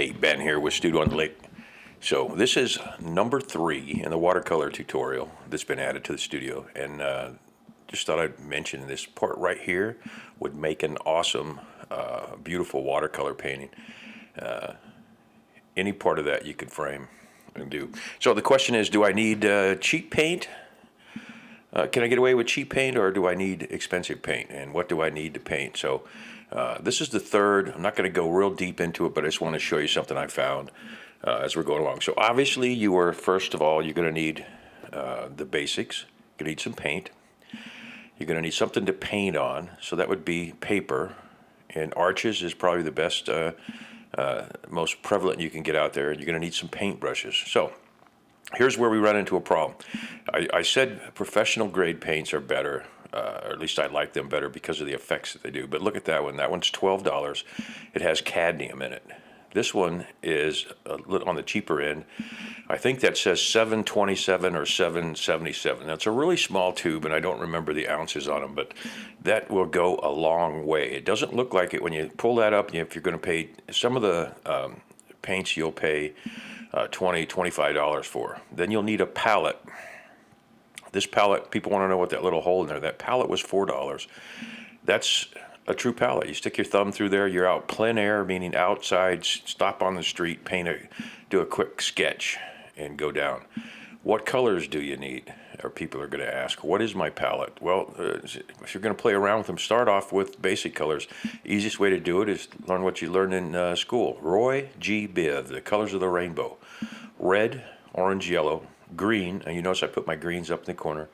Hey, Ben here with Studio on the Lake. So this is number 3 in the watercolor tutorial that's been added to the studio, and just thought I'd mention this part right here would make an awesome, beautiful watercolor painting. Any part of that you could frame and do. So the question is, do I need cheap paint? Can I get away with cheap paint, or do I need expensive paint? And what do I need to paint? So this is the third. I'm not going to go real deep into it, but I just want to show you something I found as we're going along. So obviously, first of all, you're going to need the basics. You're going to need some paint. You're going to need something to paint on. So that would be paper. And arches is probably the best, most prevalent you can get out there. And you're going to need some paint brushes. So here's where we run into a problem. I said professional grade paints are better, or at least I like them better because of the effects that they do. But look at that one. That one's $12. It has cadmium in it. This one is a little on the cheaper end. I think that says 727 or 777. That's a really small tube, and I don't remember the ounces on them, but that will go a long way. It doesn't look like it when you pull that up. If you're going to pay some of the paints, you'll pay $20, $25 for. Then you'll need a palette. This palette, people want to know what that little hole in there. That palette was $4. That's a true palette. You stick your thumb through there. You're out plein air, meaning outside. Stop on the street, do a quick sketch, and go down. What colors do you need? Or people are going to ask, what is my palette? Well, if you're going to play around with them, start off with basic colors. Easiest way to do it is learn what you learned in school. Roy G. Biv, the colors of the rainbow. Red, orange, yellow, green, and you notice I put my greens up in the corner,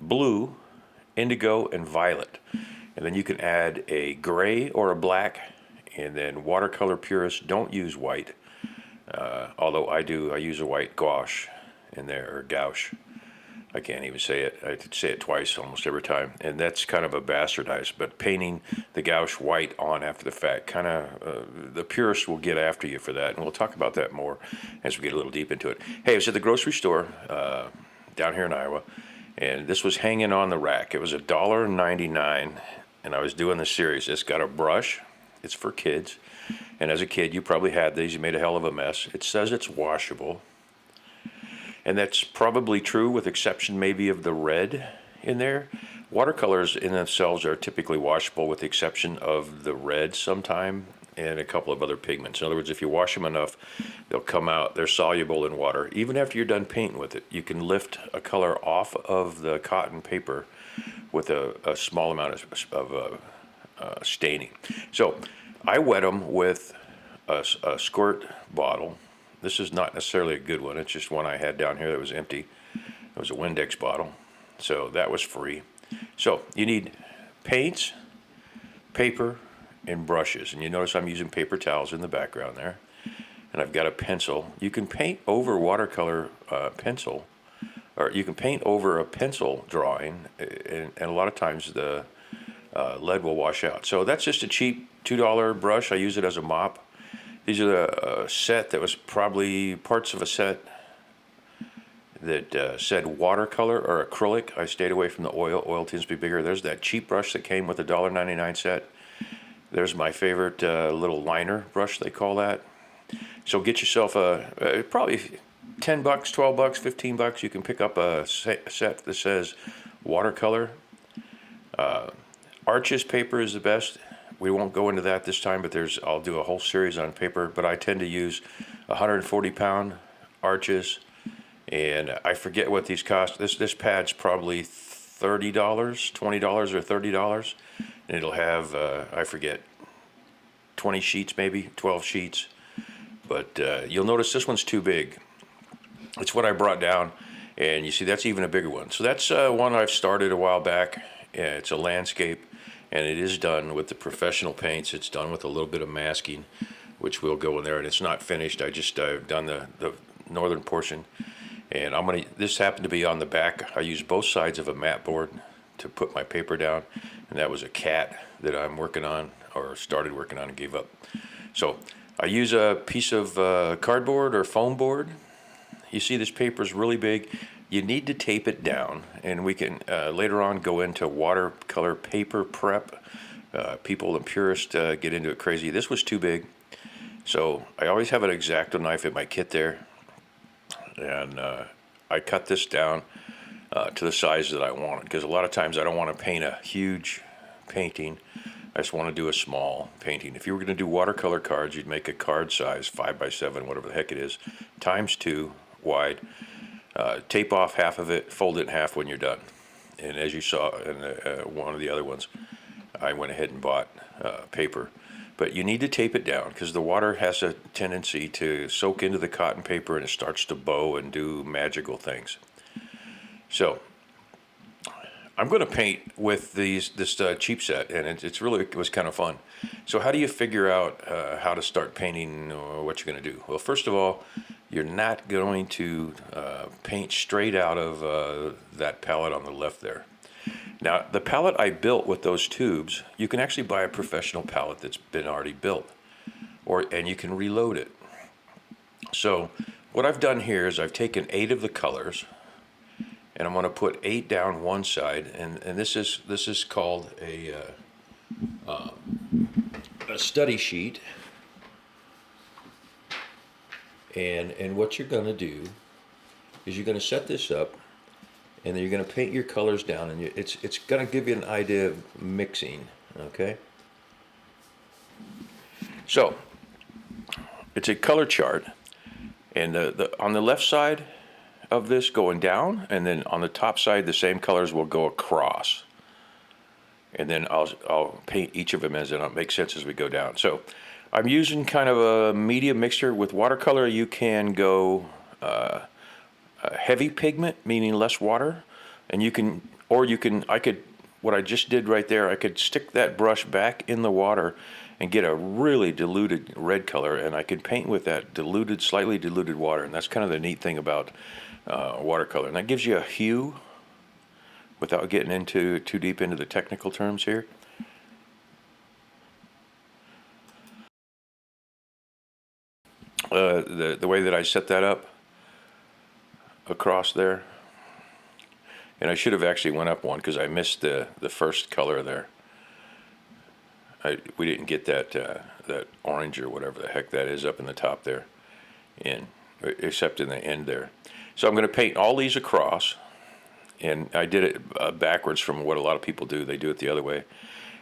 blue, indigo, and violet. And then you can add a gray or a black, and then watercolor purists don't use white. Although I use a white gouache in there, or gouache. I can't even say it. I say it twice almost every time, and that's kind of a bastardized. But painting the gouache white on after the fact, the purists will get after you for that, and we'll talk about that more as we get a little deep into it. Hey, I was at the grocery store down here in Iowa, and this was hanging on the rack. It was $1.99, and I was doing the series. It's got a brush. It's for kids, and as a kid, you probably had these. You made a hell of a mess. It says it's washable. And that's probably true, with exception maybe of the red in there. Watercolors in themselves are typically washable, with the exception of the red sometime and a couple of other pigments. In other words, if you wash them enough, they'll come out. They're soluble in water. Even after you're done painting with it, you can lift a color off of the cotton paper with a small amount of staining. So I wet them with a squirt bottle. This is not necessarily a good one. It's just one I had down here that was empty. It was a Windex bottle, so that was free. So you need paints, paper, and brushes. And you notice I'm using paper towels in the background there. And I've got a pencil. You can paint over watercolor pencil, or you can paint over a pencil drawing, and a lot of times the lead will wash out. So that's just a cheap $2 brush. I use it as a mop. These are a set that was probably parts of a set that said watercolor or acrylic. I stayed away from the oil. Oil tends to be bigger. There's that cheap brush that came with a $1.99 set. There's my favorite little liner brush, they call that. So get yourself probably $10, $12, $15. You can pick up a set that says watercolor. Arches paper is the best. We won't go into that this time, but I'll do a whole series on paper. But I tend to use 140-pound arches, and I forget what these cost. This pad's probably $30, $20 or $30, and it'll have I forget 20 sheets, maybe 12 sheets. But you'll notice this one's too big. It's what I brought down, and you see that's even a bigger one. So that's one I've started a while back. It's a landscape. And it is done with the professional paints. It's done with a little bit of masking, which will go in there. And it's not finished. I've done the northern portion. And this happened to be on the back. I used both sides of a mat board to put my paper down. And that was a cat that I'm working on, or started working on and gave up. So I use a piece of cardboard or foam board. You see this paper is really big. You need to tape it down, and we can later on go into watercolor paper prep. People and purists get into it crazy. This was too big, So I always have an X-Acto knife in my kit there, and I cut this down to the size that I want it, because a lot of times I don't want to paint a huge painting. I just want to do a small painting. If you were going to do watercolor cards, you'd make a card size 5x7, whatever the heck it is, ×2 wide. Tape off half of it, fold it in half when you're done. And as you saw in one of the other ones, I went ahead and bought paper. But you need to tape it down, because the water has a tendency to soak into the cotton paper and it starts to bow and do magical things. So I'm going to paint with this cheap set, and it was kind of fun. So how do you figure out how to start painting or what you're going to do? Well, first of all, you're not going to paint straight out of that palette on the left there. Now, the palette I built with those tubes, you can actually buy a professional palette that's been already built, and you can reload it. So what I've done here is I've taken 8 of the colors, and I'm going to put 8 down one side, and this is called a study sheet. And what you're going to do is you're going to set this up, and then you're going to paint your colors down, and it's going to give you an idea of mixing. Okay. So it's a color chart, and on the left side of this going down, and then on the top side the same colors will go across, and then I'll paint each of them as it makes sense as we go down. So I'm using kind of a medium mixture. With watercolor you can go heavy pigment, meaning less water, and what I just did right there, I could stick that brush back in the water and get a really diluted red color, and I could paint with that slightly diluted water. And that's kind of the neat thing about watercolor, and that gives you a hue without getting too deep into the technical terms here. The way that I set that up across there, and I should have actually went up one because I missed the first color there. We didn't get that orange or whatever the heck that is up in the top there, except in the end there. So I'm going to paint all these across, and I did it backwards from what a lot of people do. They do it the other way.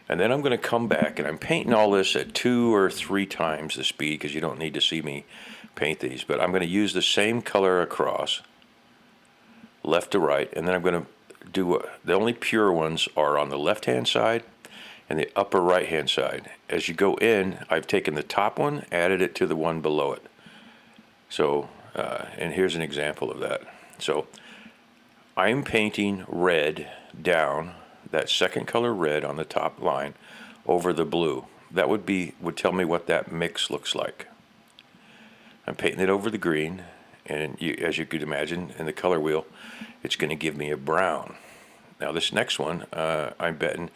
And then I'm going to come back, and I'm painting all this at 2 or 3 times the speed, because you don't need to see me paint these. But I'm going to use the same color across, left to right, and then I'm going to do the only pure ones are on the left-hand side and the upper right-hand side. As you go in, I've taken the top one, added it to the one below it. So, and here's an example of that. So I'm painting red down, that second color red on the top line, over the blue. That would tell me what that mix looks like. I'm painting it over the green, and as you could imagine in the color wheel, it's going to give me a brown. Now this next one, I'm betting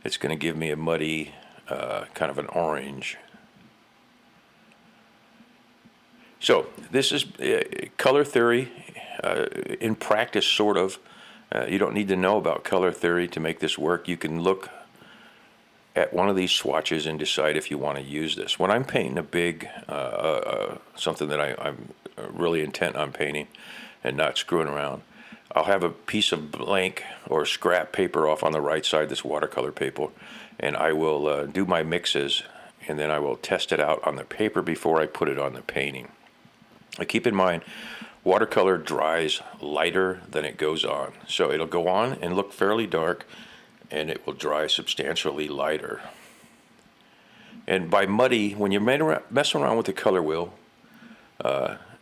it's going to give me a muddy, kind of an orange. So this is color theory in practice, sort of. You don't need to know about color theory to make this work. You can look at one of these swatches and decide if you want to use this. When I'm painting a big, something that I'm really intent on painting and not screwing around, I'll have a piece of blank or scrap paper off on the right side, this watercolor paper, and I will do my mixes, and then I will test it out on the paper before I put it on the painting. Keep in mind, watercolor dries lighter than it goes on. So it'll go on and look fairly dark, and it will dry substantially lighter. And by muddy, when you're messing around with the color wheel,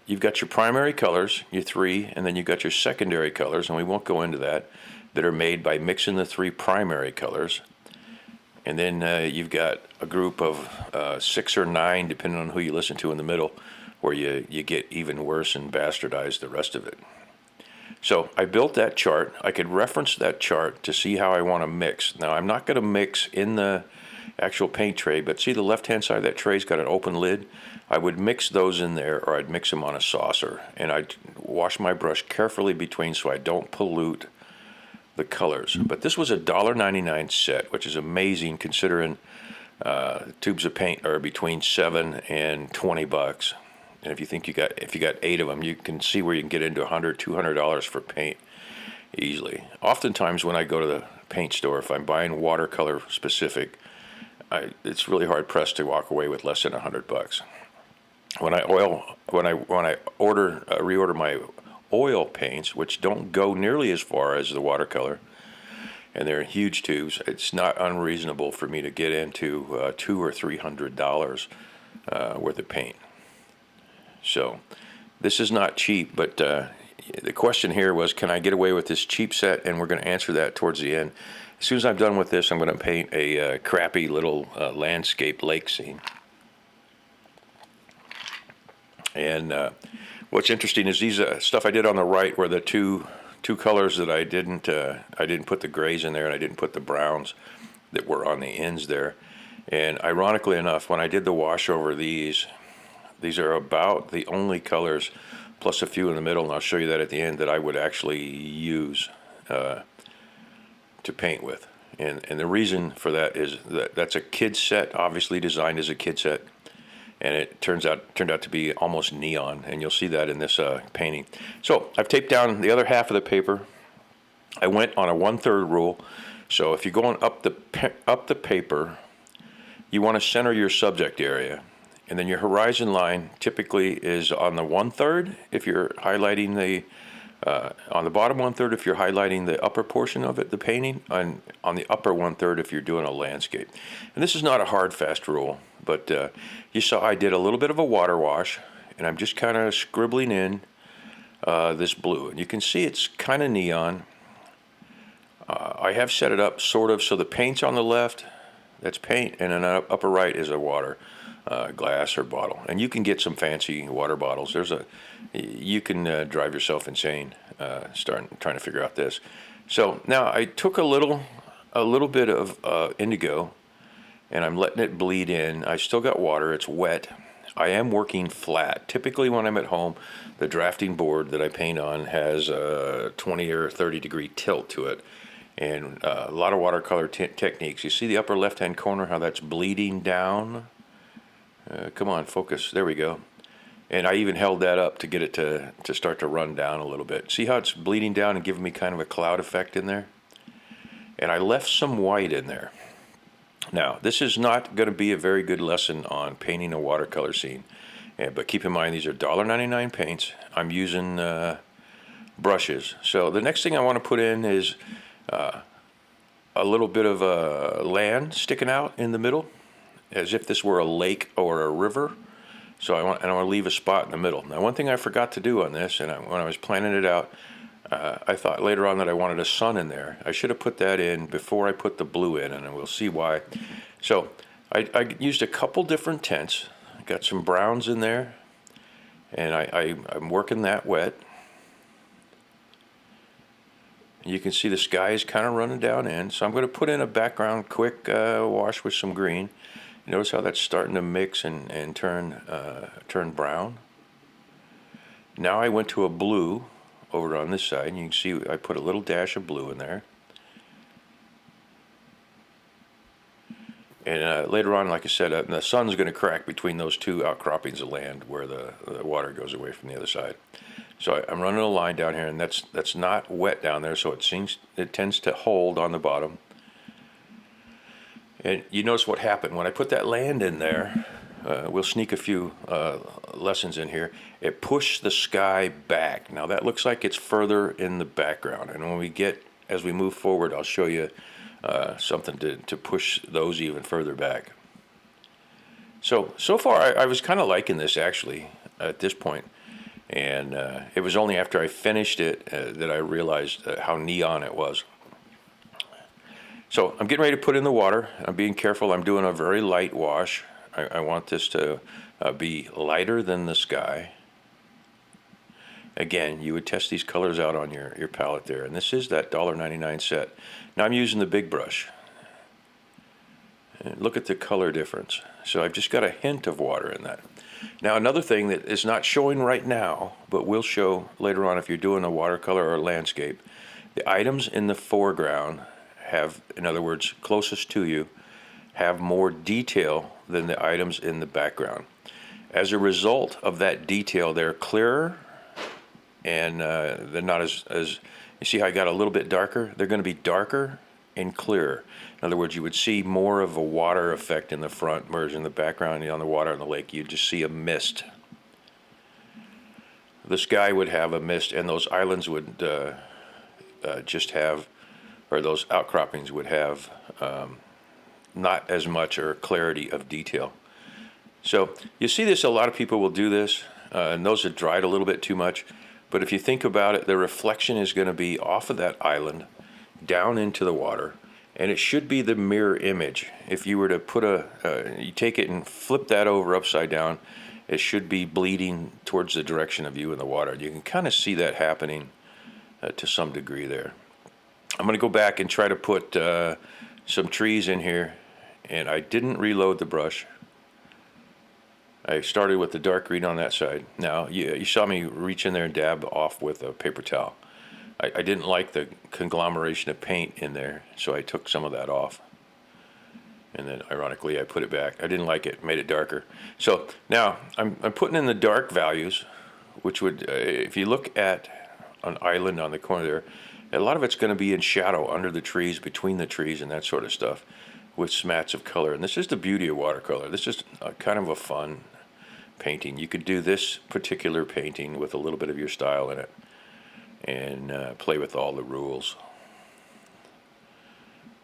you've got your primary colors, your 3, and then you've got your secondary colors, and we won't go into that are made by mixing the 3 primary colors. And then you've got a group of 6 or 9, depending on who you listen to in the middle, where you get even worse and bastardize the rest of it. So I built that chart. I could reference that chart to see how I want to mix. Now I'm not going to mix in the actual paint tray, but see the left-hand side of that tray's got an open lid. I would mix those in there, or I'd mix them on a saucer, and I'd wash my brush carefully between so I don't pollute the colors. But this was a $1.99 set, which is amazing considering Tubes of paint are between $7 and $20. And if you got 8 of them, you can see where you can get into $100, $200 for paint easily. Oftentimes when I go to the paint store, if I'm buying watercolor specific, it's really hard pressed to walk away with less than $100. When I reorder my oil paints, which don't go nearly as far as the watercolor, and they're in huge tubes, it's not unreasonable for me to get into $200 or $300 worth of paint. So this is not cheap, but the question here was, can I get away with this cheap set? And we're going to answer that towards the end. As soon as I'm done with this, I'm going to paint a crappy little landscape lake scene. And what's interesting is these stuff I did on the right were the two colors that I didn't put the grays in there, and I didn't put the browns that were on the ends there. And ironically enough, when I did the wash over these are about the only colors, plus a few in the middle, and I'll show you that at the end, that I would actually use to paint with. And the reason for that is that that's a kid set, obviously designed as a kid set. And it turned out to be almost neon, and you'll see that in this painting. So I've taped down the other half of the paper. I went on a 1/3 rule. So if you're going up the paper, you want to center your subject area, and then your horizon line typically is on the 1/3 if you're highlighting the on the bottom 1/3 if you're highlighting the upper portion of it, the painting, and on the upper 1/3 if you're doing a landscape. And this is not a hard, fast rule, but you saw I did a little bit of a water wash, and I'm just kind of scribbling in this blue. And you can see it's kind of neon. I have set it up sort of so the paint's on the left, that's paint, and then upper right is a water glass or bottle. And you can get some fancy water bottles. You can drive yourself insane trying to figure out this. So now I took a little bit of indigo, and I'm letting it bleed in. I still got water, it's wet. I am working flat. Typically when I'm at home, the drafting board that I paint on has a 20 or 30 degree tilt to it. And a lot of watercolor techniques. You see the upper left-hand corner, how that's bleeding down? Come on, focus. There we go. And I even held that up to get it to start to run down a little bit. See how it's bleeding down and giving me kind of a cloud effect in there? And I left some white in there. Now, this is not going to be a very good lesson on painting a watercolor scene. But keep in mind, these are $1.99 paints. I'm using brushes. So the next thing I want to put in is a little bit of land sticking out in the middle, as if this were a lake or a river. So I want to leave a spot in the middle. Now, one thing I forgot to do on this, and when I was planning it out, I thought later on that I wanted a sun in there. I should have put that in before I put the blue in, and we'll see why. So I used a couple different tints. I got some browns in there, and I'm working that wet. You can see the sky is kind of running down in, so I'm going to put in a background quick wash with some green. Notice how that's starting to mix and turn brown. Now I went to a blue over on this side, and you can see I put a little dash of blue in there. And later on, like I said, the sun's going to crack between those two outcroppings of land where the water goes away from the other side. So I'm running a line down here, and that's not wet down there, so it tends to hold on the bottom. And you notice what happened when I put that land in there. We'll sneak a few lessons in here. It pushed the sky back. Now that looks like it's further in the background, and as we move forward, I'll show you something to push those even further back. So far I was kind of liking this actually at this point. And it was only after I finished it that I realized how neon it was. So I'm getting ready to put in the water. I'm being careful. I'm doing a very light wash. I want this to be lighter than the sky. Again, you would test these colors out on your palette there. And this is that $1.99 set. Now I'm using the big brush. And look at the color difference. So I've just got a hint of water in that. Now another thing that is not showing right now, but will show later on if you're doing a watercolor or a landscape, the items in the foreground have, in other words, closest to you, have more detail than the items in the background. As a result of that detail, they're clearer, and they're not as you see how I got a little bit darker? They're going to be darker and clearer. In other words, you would see more of a water effect in the front, whereas in the background, on the water in the lake, you'd just see a mist. The sky would have a mist, and those islands would just have, or those outcroppings would have not as much or clarity of detail. So you see this, a lot of people will do this, and those have dried a little bit too much. But if you think about it, the reflection is going to be off of that island down into the water, and it should be the mirror image. If you were to put you take it and flip that over upside down, it should be bleeding towards the direction of you in the water. You can kind of see that happening to some degree there. I'm going to go back and try to put some trees in here, and I didn't reload the brush. I started with the dark green on that side. Now, you saw me reach in there and dab off with a paper towel. I didn't like the conglomeration of paint in there, so I took some of that off. And then, ironically, I put it back. I didn't like it, made it darker. So now I'm putting in the dark values, which would, if you look at an island on the corner there, a lot of it's going to be in shadow under the trees, between the trees, and that sort of stuff, with smats of color. And this is the beauty of watercolor. This is kind of a fun painting. You could do this particular painting with a little bit of your style in it, and play with all the rules.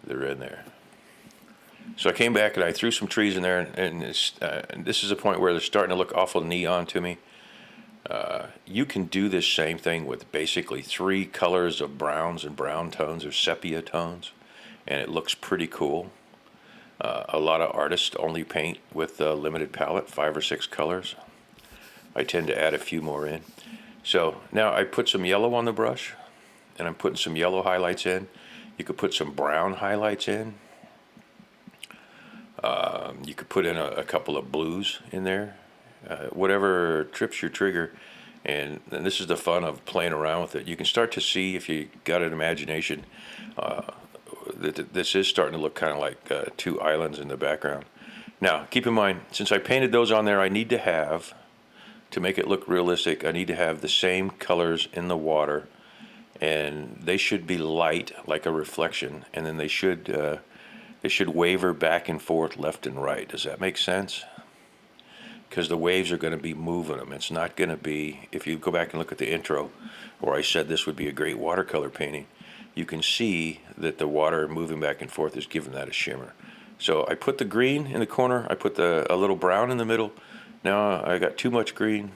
They're in there. So I came back and I threw some trees in there, and this is a point where they're starting to look awful neon to me. You can do this same thing with basically 3 colors of browns and brown tones or sepia tones, and it looks pretty cool. A lot of artists only paint with a limited palette, 5 or 6 colors. I tend to add a few more in. So now I put some yellow on the brush, and I'm putting some yellow highlights in. You could put some brown highlights in. You could put in a couple of blues in there. Whatever trips your trigger. And this is the fun of playing around with it. You can start to see, if you got an imagination, that this is starting to look kind of like 2 islands in the background. Now, keep in mind, since I painted those on there, I need to have, to make it look realistic, I need to have the same colors in the water, and they should be light, like a reflection, and then they should waver back and forth, left and right. Does that make sense? Because the waves are going to be moving them. It's not going to be, if you go back and look at the intro, where I said this would be a great watercolor painting, you can see that the water moving back and forth is giving that a shimmer. So I put the green in the corner, I put a little brown in the middle. Now I got too much green,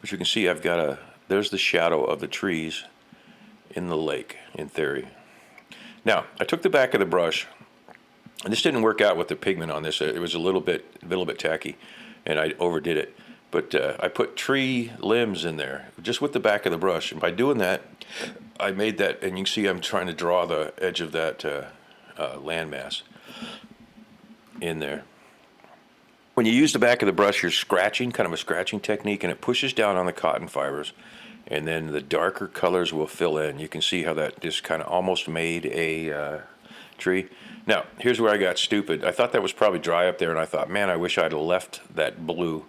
but you can see I've got there's the shadow of the trees in the lake, in theory. Now, I took the back of the brush, and this didn't work out with the pigment on this. It was a little bit tacky, and I overdid it. But I put tree limbs in there, just with the back of the brush. And by doing that, I made that, and you can see I'm trying to draw the edge of that landmass in there. When you use the back of the brush, you're scratching, kind of a scratching technique, and it pushes down on the cotton fibers, and then the darker colors will fill in. You can see how that just kind of almost made a tree. Now, here's where I got stupid. I thought that was probably dry up there, and I thought, man, I wish I'd have left that blue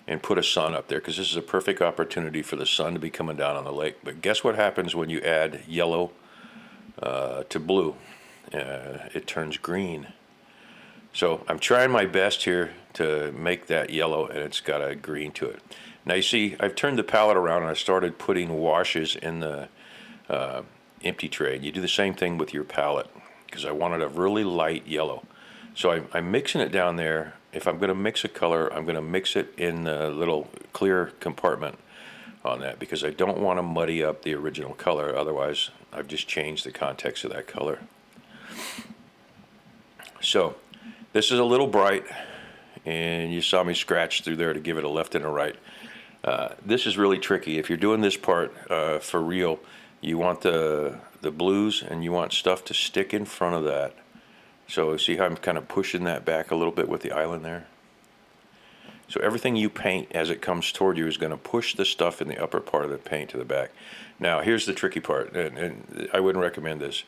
and put a sun up there, because this is a perfect opportunity for the sun to be coming down on the lake. But guess what happens when you add yellow to blue? It turns green. So I'm trying my best here to make that yellow, and it's got a green to it. Now you see, I've turned the palette around, and I started putting washes in the empty tray. And you do the same thing with your palette, because I wanted a really light yellow. So I'm mixing it down there. If I'm going to mix a color, I'm going to mix it in the little clear compartment on that, because I don't want to muddy up the original color. Otherwise, I've just changed the context of that color. So this is a little bright, and you saw me scratch through there to give it a left and a right. This is really tricky. If you're doing this part for real, you want the blues, and you want stuff to stick in front of that. So see how I'm kind of pushing that back a little bit with the island there? So everything you paint as it comes toward you is going to push the stuff in the upper part of the paint to the back. Now here's the tricky part, and I wouldn't recommend this.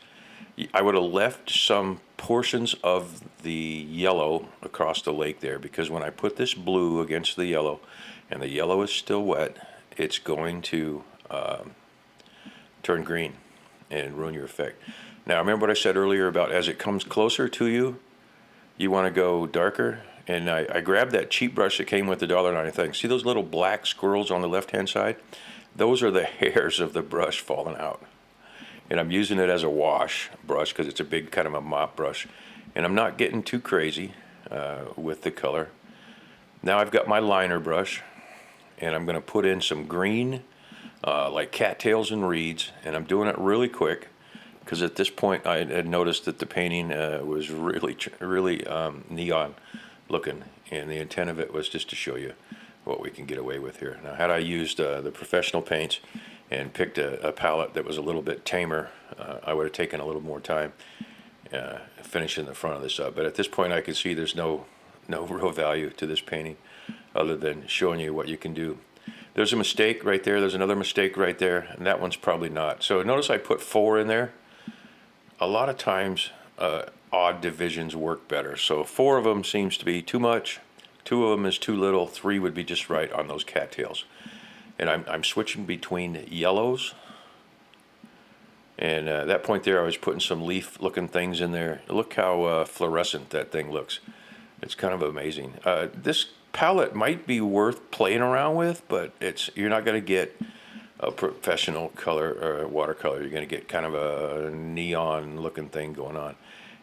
I would have left some portions of the yellow across the lake there, because when I put this blue against the yellow, and the yellow is still wet, it's going to turn green and ruin your effect. Now, remember what I said earlier about as it comes closer to you, you want to go darker. And I grabbed that cheap brush that came with the $1.90 thing. See those little black squirrels on the left-hand side? Those are the hairs of the brush falling out. And I'm using it as a wash brush because it's a big kind of a mop brush. And I'm not getting too crazy with the color. Now I've got my liner brush, and I'm going to put in some green, like cattails and reeds, and I'm doing it really quick because at this point I had noticed that the painting was really neon looking, and the intent of it was just to show you what we can get away with here. Now, had I used the professional paints and picked a palette that was a little bit tamer, I would have taken a little more time finishing the front of this up. But at this point, I can see there's no real value to this painting other than showing you what you can do. There's a mistake right there. There's another mistake right there, and that one's probably not. So notice I put 4 in there. A lot of times, odd divisions work better. So 4 of them seems to be too much. 2 of them is too little. 3 would be just right on those cattails. And I'm switching between yellows. And at that point there, I was putting some leaf-looking things in there. Look how fluorescent that thing looks. It's kind of amazing. This palette might be worth playing around with, but you're not going to get a professional color or watercolor. You're going to get kind of a neon-looking thing going on.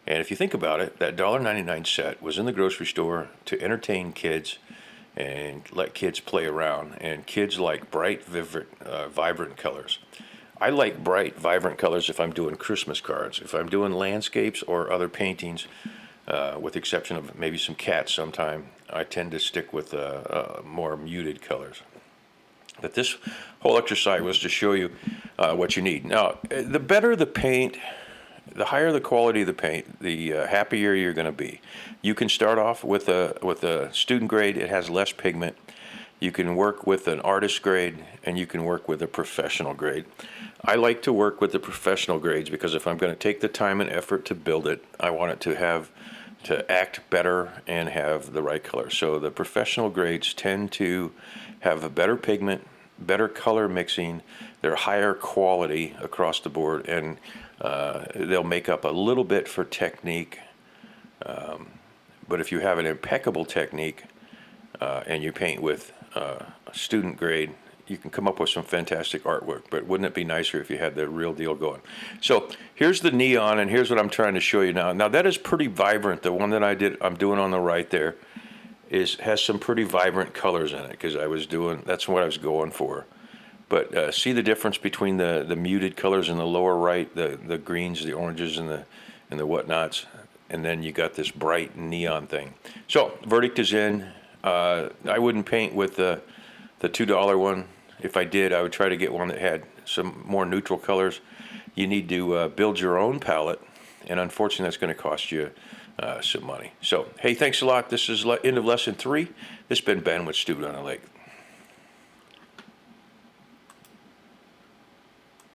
And if you think about it, that $1.99 set was in the grocery store to entertain kids and let kids play around. And kids like bright, vibrant colors. I like bright, vibrant colors if I'm doing Christmas cards. If I'm doing landscapes or other paintings, with the exception of maybe some cats sometime, I tend to stick with more muted colors. But this whole exercise was to show you what you need. Now, the better the paint, the higher the quality of the paint, the happier you're going to be. You can start off with a student grade. It has less pigment. You can work with an artist grade, and you can work with a professional grade. I like to work with the professional grades because if I'm going to take the time and effort to build it, I want it to act better and have the right color. So the professional grades tend to have a better pigment, better color mixing. They're higher quality across the board, and they'll make up a little bit for technique. But if you have an impeccable technique and you paint with student grade, you can come up with some fantastic artwork. But wouldn't it be nicer if you had the real deal going? So here's the neon, and here's what I'm trying to show you now. Now that is pretty vibrant. The one that I'm doing on the right there has some pretty vibrant colors in it because that's what I was going for. But see the difference between the muted colors in the lower right, the greens, the oranges, and the whatnots, and then you got this bright neon thing. So verdict is in. I wouldn't paint with the $2 one. If I did, I would try to get one that had some more neutral colors. You need to build your own palette, and unfortunately, that's going to cost you some money. So, hey, thanks a lot. This is end of lesson 3. This has been Ben with Student on the Lake.